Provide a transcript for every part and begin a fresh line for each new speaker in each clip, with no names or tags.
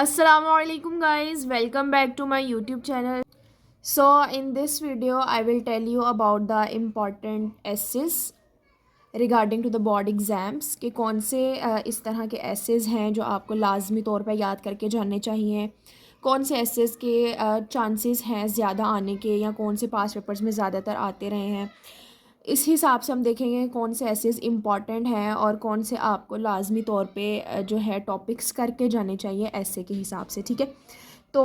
Assalamualaikum guys, welcome back to my YouTube channel. So in this video I will tell you about the important essays regarding to the board exams कि कौन से इस तरह के essays हैं जो आपको लाजमी तौर पर याद करके जानने चाहिए, कौन से essays के चांसेस हैं ज़्यादा आने के या कौन से पास पेपर्स में ज़्यादातर आते रहे हैं। इस हिसाब से हम देखेंगे कौन से एसेस इंपॉर्टेंट हैं और कौन से आपको लाजमी तौर पे जो है टॉपिक्स करके जाने चाहिए ऐसे के हिसाब से, ठीक है। तो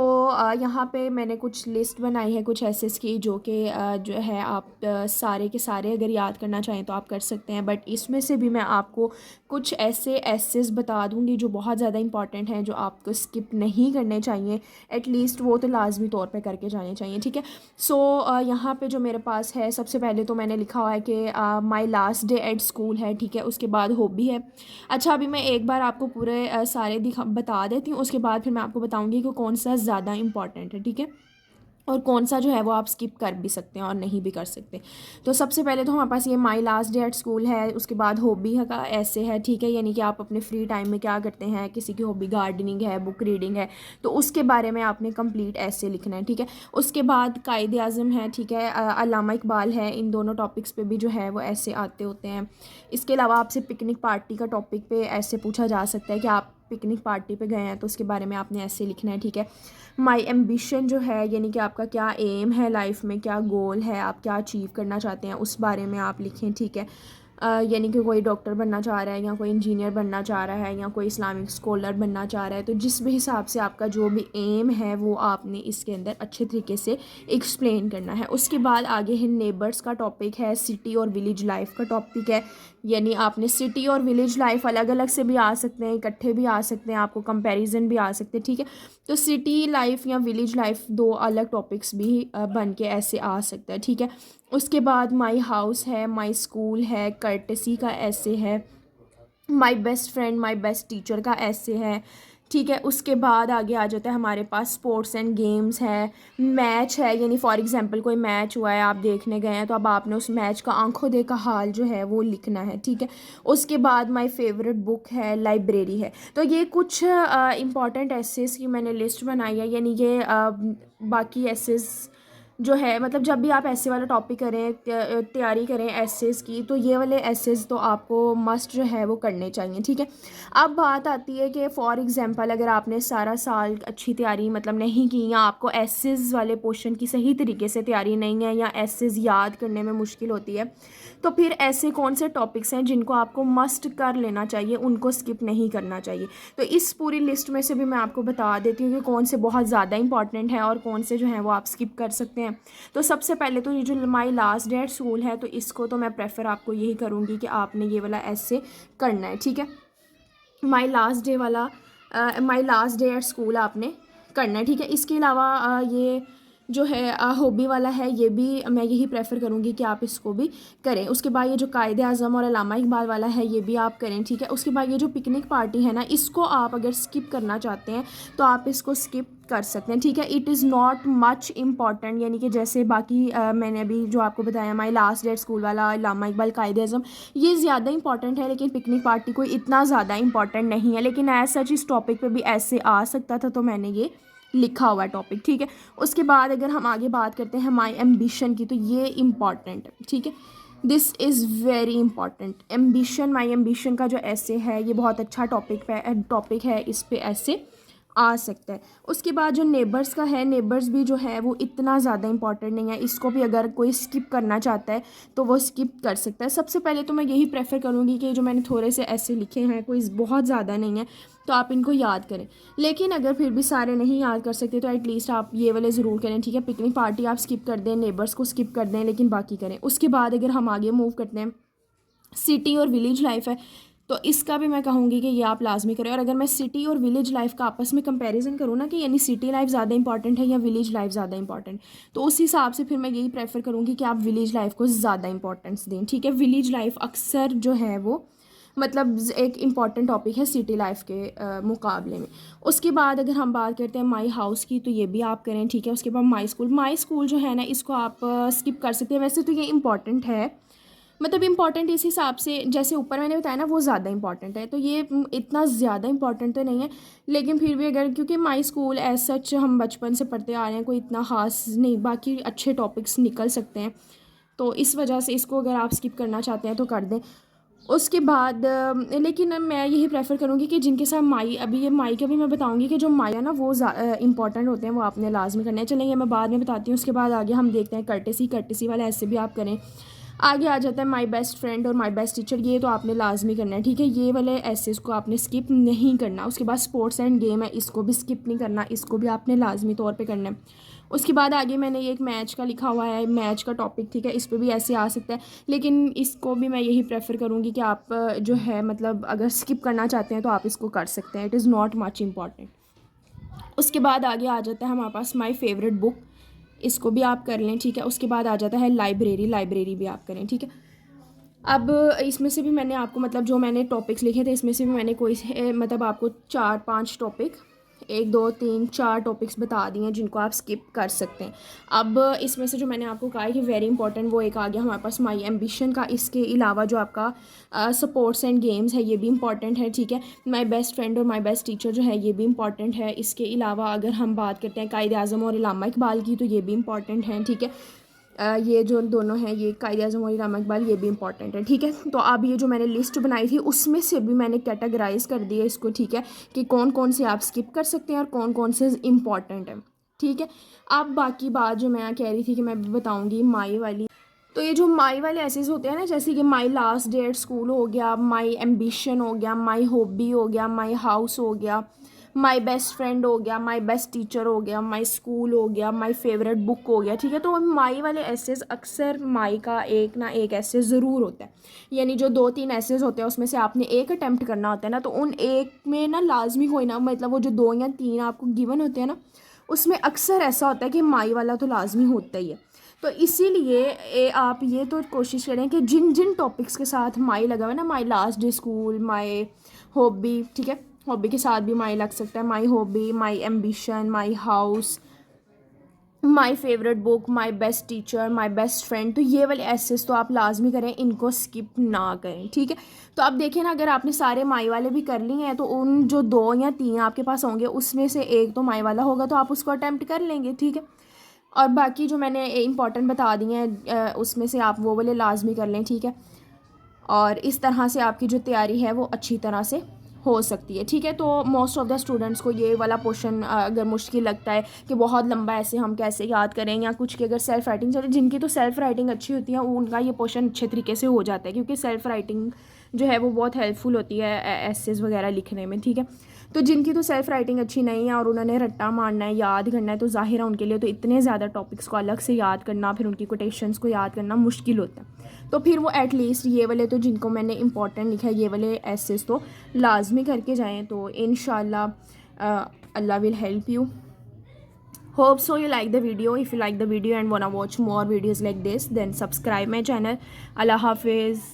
यहाँ पे मैंने कुछ लिस्ट बनाई है कुछ एसेस की जो कि जो है आप सारे के सारे अगर याद करना चाहें तो आप कर सकते हैं, बट इसमें से भी मैं आपको कुछ ऐसे एसेस बता दूँगी जो बहुत ज़्यादा इंपॉर्टेंट हैं, जो आपको स्किप नहीं करने चाहिए, एटलीस्ट वो तो लाजमी तौर पे करके जाने चाहिए, ठीक है। सो यहाँ पे जो मेरे पास है सबसे पहले तो मैंने लिखा हुआ है कि my last day at school है, ठीक है। उसके बाद हॉबी है। अच्छा, अभी मैं एक बार आपको पूरे सारे बता देती हूँ, उसके बाद फिर मैं आपको बताऊँगी कि कौन सा ज़्यादा इंपॉर्टेंट है, ठीक है, और कौन सा जो है वो आप स्किप कर भी सकते हैं और नहीं भी कर सकते। तो सबसे पहले तो हमारे पास ये my last day at school है, उसके बाद हॉबी का ऐसे है, ठीक है, यानी कि आप अपने फ्री टाइम में क्या करते हैं, किसी की हॉबी गार्डनिंग है, बुक रीडिंग है, तो उसके बारे में आपने कंप्लीट ऐसे लिखना है, ठीक है। उसके बाद कायदे आज़म है, ठीक है, अल्लामा इकबाल है, इन दोनों टॉपिक्स पे भी जो है वो ऐसे आते होते हैं। इसके अलावा आपसे पिकनिक पार्टी का टॉपिक पे ऐसे पूछा जा सकता है कि आप पिकनिक पार्टी पे गए हैं तो उसके बारे में आपने ऐसे लिखना है, ठीक है। माई एम्बिशन जो है यानी कि आपका क्या एम है लाइफ में, क्या गोल है, आप क्या अचीव करना चाहते हैं उस बारे में आप लिखें, ठीक है। यानी कि कोई डॉक्टर बनना चाह रहा है या कोई इंजीनियर बनना चाह रहा है या कोई इस्लामिक स्कॉलर बनना चाह रहा है, तो जिस भी हिसाब से आपका जो भी एम है वो आपने इसके अंदर अच्छे तरीके से एक्सप्लेन करना है। उसके बाद आगे है नेबर्स का टॉपिक है, सिटी और विलेज लाइफ का टॉपिक है, यानी आपने सिटी और विलेज लाइफ अलग अलग से भी आ सकते हैं, इकट्ठे भी आ सकते हैं, आपको कंपैरिजन भी आ सकते हैं, ठीक है। तो सिटी लाइफ या विलेज लाइफ दो अलग टॉपिक्स भी बन के ऐसे आ सकता है, ठीक है। उसके बाद माई हाउस है, माई स्कूल है, कर्टेसी का ऐसे है, my best friend my best teacher का ऐसे है, ठीक है। उसके बाद आगे आ जाता है हमारे पास स्पोर्ट्स एंड गेम्स है, मैच है, यानी फॉर एग्जांपल कोई मैच हुआ है आप देखने गए हैं तो अब आपने उस मैच का आंखों देखा हाल जो है वो लिखना है, ठीक है। उसके बाद माय फेवरेट बुक है, लाइब्रेरी है। तो ये कुछ इंपॉर्टेंट एसेस की मैंने लिस्ट बनाई है, यानी ये बाकी एसेस जो है मतलब जब भी आप ऐसे वाला टॉपिक करें, तैयारी करें एसेस की, तो ये वाले एसेस तो आपको मस्ट जो है वो करने चाहिए, ठीक है। अब बात आती है कि फॉर एग्जांपल अगर आपने सारा साल अच्छी तैयारी मतलब नहीं की या आपको एसेस वाले पोर्शन की सही तरीके से तैयारी नहीं है या एसेस याद करने में मुश्किल होती है, तो फिर ऐसे कौन से टॉपिक्स हैं जिनको आपको मस्ट कर लेना चाहिए, उनको स्किप नहीं करना चाहिए। तो इस पूरी लिस्ट में से भी मैं आपको बता देती हूँ कि कौन से बहुत ज़्यादा इंपॉर्टेंट है और कौन से जो हैं वो आप स्किप कर सकते हैं। तो सबसे पहले तो ये जो my last day at school है, तो इसको तो मैं प्रेफर आपको यही करूँगी कि आपने ये वाला ऐसे करना है, ठीक है। माई लास्ट डे वाला my last day at school आपने करना है, ठीक है। इसके अलावा ये जो है हॉबी वाला है, ये भी मैं यही प्रेफर करूँगी कि आप इसको भी करें। उसके बाद ये जो कायदे आज़म और अल्लामा इकबाल वाला है ये भी आप करें, ठीक है। उसके बाद ये जो पिकनिक पार्टी है ना, इसको आप अगर स्किप करना चाहते हैं तो आप इसको स्किप कर सकते हैं, ठीक है। It is not much important, यानी कि जैसे बाकी मैंने अभी जो आपको बताया my last day at school वाला, अल्लामा इकबाल, कायदे आज़म, ये ज़्यादा इंपॉर्टेंट है, लेकिन पिकनिक पार्टी कोई इतना ज़्यादा इंपॉर्टेंट नहीं है, लेकिन एज सच इस टॉपिक पे भी ऐसे आ सकता था तो मैंने ये लिखा हुआ टॉपिक, ठीक है। उसके बाद अगर हम आगे बात करते हैं माई एम्बिशन की, तो ये इम्पॉर्टेंट है, ठीक है। This is very important. Ambition, my ambition का जो ऐसे है ये बहुत अच्छा टॉपिक है, इस पे ऐसे आ सकता है। उसके बाद जो नेबर्स का है, नेबर्स भी जो है वो इतना ज़्यादा इंपॉर्टेंट नहीं है, इसको भी अगर कोई स्किप करना चाहता है तो वो स्किप कर सकता है। सबसे पहले तो मैं यही प्रेफर करूँगी कि जो मैंने थोड़े से ऐसे लिखे हैं कोई बहुत ज़्यादा नहीं है तो आप इनको याद करें, लेकिन अगर फिर भी सारे नहीं याद कर सकते तो एटलीस्ट आप ये वाले ज़रूर करें, ठीक है। पिकनिक पार्टी आप स्किप कर दें, नेबर्स को स्किप कर दें, लेकिन बाकी करें। उसके बाद अगर हम आगे मूव करते हैं, सिटी और विलेज लाइफ है, तो इसका भी मैं कहूँगी कि ये आप लाजमी करें। और अगर मैं सिटी और विलेज लाइफ का आपस में कंपैरिजन करूँ ना कि यानी सिटी लाइफ ज़्यादा इंपॉर्टेंट है या विलेज लाइफ ज़्यादा इंपॉर्टेंट, तो उस हिसाब से फिर मैं यही प्रेफर करूँगी कि आप विलेज लाइफ को ज़्यादा इंपॉर्टेंस दें, ठीक है। विलेज लाइफ अक्सर जो है वो मतलब एक इम्पॉर्टेंट टॉपिक है सिटी लाइफ के मुकाबले में। उसके बाद अगर हम बात करते हैं माई हाउस की, तो ये भी आप करें, ठीक है। उसके बाद माई स्कूल जो है ना, इसको आप स्किप कर सकते हैं, वैसे तो ये इम्पॉर्टेंट है मतलब इम्पॉर्टेंट इस हिसाब से, जैसे ऊपर मैंने बताया ना वो ज़्यादा इंपॉर्टेंट है, तो ये इतना ज़्यादा इंपॉर्टेंट तो नहीं है, लेकिन फिर भी अगर, क्योंकि माई स्कूल एज सच हम बचपन से पढ़ते आ रहे हैं, कोई इतना ख़ास नहीं, बाकी अच्छे टॉपिक्स निकल सकते हैं, तो इस वजह से इसको अगर आप स्किप करना चाहते हैं तो कर दें। उसके बाद लेकिन मैं यही प्रेफर करूँगी कि जिनके साथ माई, अभी ये माई का भी मैं बताऊँगी कि जो माई है ना वो इंपॉर्टेंट होते हैं, वो आपने लाजमी करने हैं। चलेंगे मैं बाद में बताती हूँ, उसके बाद आगे हम देखते हैं कर्टेसी वाला ऐसे भी आप करें। आगे आ जाता है माई बेस्ट फ्रेंड और माई बेस्ट टीचर, ये तो आपने लाजमी करना है, ठीक है, ये वाले ऐसेस को आपने स्किप नहीं करना। उसके बाद स्पोर्ट्स एंड गेम है, इसको भी स्किप नहीं करना, इसको भी आपने लाजमी तौर पे करना है। उसके बाद आगे मैंने ये एक मैच का लिखा हुआ है, मैच का टॉपिक, ठीक है, इस पर भी ऐसे आ सकता है, लेकिन इसको भी मैं यही प्रेफर करूँगी कि आप जो है मतलब अगर स्किप करना चाहते हैं तो आप इसको कर सकते हैं, it is not much important. उसके बाद आगे आ जाता है हमारे पास माई फेवरेट बुक, इसको भी आप कर लें, ठीक है। उसके बाद आ जाता है लाइब्रेरी भी आप करें, ठीक है। अब इसमें से भी मैंने आपको मतलब जो मैंने टॉपिक्स लिखे थे इसमें से भी मैंने कोई मतलब आपको 4-5 टॉपिक, 1 2 3 4 टॉपिक्स बता दिए हैं जिनको आप स्किप कर सकते हैं। अब इसमें से जो मैंने आपको कहा है कि वेरी इंपॉर्टेंट, वो एक आ गया हमारे पास माई एम्बिशन का। इसके अलावा जो आपका स्पोर्ट्स एंड गेम्स है ये भी इंपॉर्टेंट है, ठीक है। माई बेस्ट फ्रेंड और माई बेस्ट टीचर जो है ये भी इंपॉर्टेंट है। इसके अलावा अगर हम बात करते हैं कायद आज़म और इलामा इकबाल की, तो ये भी इंपॉर्टेंट है, ठीक है। ये जो दोनों हैं, ये कायद आज़म और इलामा इकबाल, ये भी इंपॉर्टेंट है, ठीक है। तो अब ये जो मैंने लिस्ट बनाई थी उसमें से भी मैंने कैटेगराइज कर दिया इसको, ठीक है, कि कौन कौन से आप स्किप कर सकते हैं और कौन कौन से इंपॉर्टेंट है, ठीक है। अब बाकी बात जो मैं कह रही थी कि मैं बताऊँगी माई वाली, तो ये जो माई वाले ऐसेज होते हैं ना, जैसे कि my last day at school हो गया, माई एम्बिशन हो गया, माई हॉबी हो गया, माई हाउस हो गया, माई बेस्ट फ्रेंड हो गया, माई बेस्ट टीचर हो गया, माई स्कूल हो गया, माई फेवरेट बुक हो गया, ठीक है। तो माई वाले ऐसेज अक्सर माई का एक ना एक ऐसे ज़रूर होता है, यानी जो 2-3 ऐसेज होते हैं उसमें से आपने एक अटैम्प्ट करना होता है ना, तो उन एक में ना लाजमी कोई ना, मतलब वो जो 2 या 3 आपको गिवन होते हैं ना, उसमें अक्सर ऐसा होता है कि माई वाला तो लाजमी होता ही है। तो इसीलिए आप ये तो कोशिश करें कि जिन जिन टॉपिक्स के साथ माई लगा हुआ है ना, my last day school, my hobby, ठीक है, हॉबी के साथ भी माई लग सकता है, my hobby, my ambition, my house, my favourite book, my best teacher, my best friend, तो ये वाले एसेस तो आप लाजमी करें, इनको स्किप ना करें, ठीक है। तो अब देखें ना, अगर आपने सारे माई वाले भी कर लिए हैं तो उन जो 2 या 3 आपके पास होंगे उसमें से एक तो माई वाला होगा, तो आप उसको अटैम्प्ट कर लेंगे, ठीक है। और बाकी जो मैंने इंपॉर्टेंट बता दिए हैं उसमें से आप वो वाले लाजमी कर लें, ठीक है। और इस तरह से आपकी जो तैयारी है वो अच्छी तरह से हो सकती है, ठीक है। तो मोस्ट ऑफ़ द स्टूडेंट्स को ये वाला पोर्शन अगर मुश्किल लगता है कि बहुत लंबा ऐसे हम कैसे याद करें, या कुछ की अगर सेल्फ़ राइटिंग चले, जिनकी तो सेल्फ़ राइटिंग अच्छी होती है उनका ये पोर्शन अच्छे तरीके से हो जाता है, क्योंकि सेल्फ़ राइटिंग जो है वो बहुत हेल्पफुल होती है एसेस वगैरह लिखने में, ठीक है। तो जिनकी तो सेल्फ़ राइटिंग अच्छी नहीं है और उन्होंने रट्टा मारना है, याद करना है, तो ज़ाहिर है उनके लिए तो इतने ज़्यादा टॉपिक्स को अलग से याद करना, फिर उनकी कोटेशंस को याद करना मुश्किल होता है। तो फिर वो एटलीस्ट ये वाले तो जिनको मैंने इंपॉर्टेंट लिखा है ये वाले एसेस तो लाजमी करके जाएँ, तो इंशाल्लाह Allah will help you. Hope so you like the video. If you like the video and wanna watch more videos like this, then subscribe my channel. Allah Hafiz.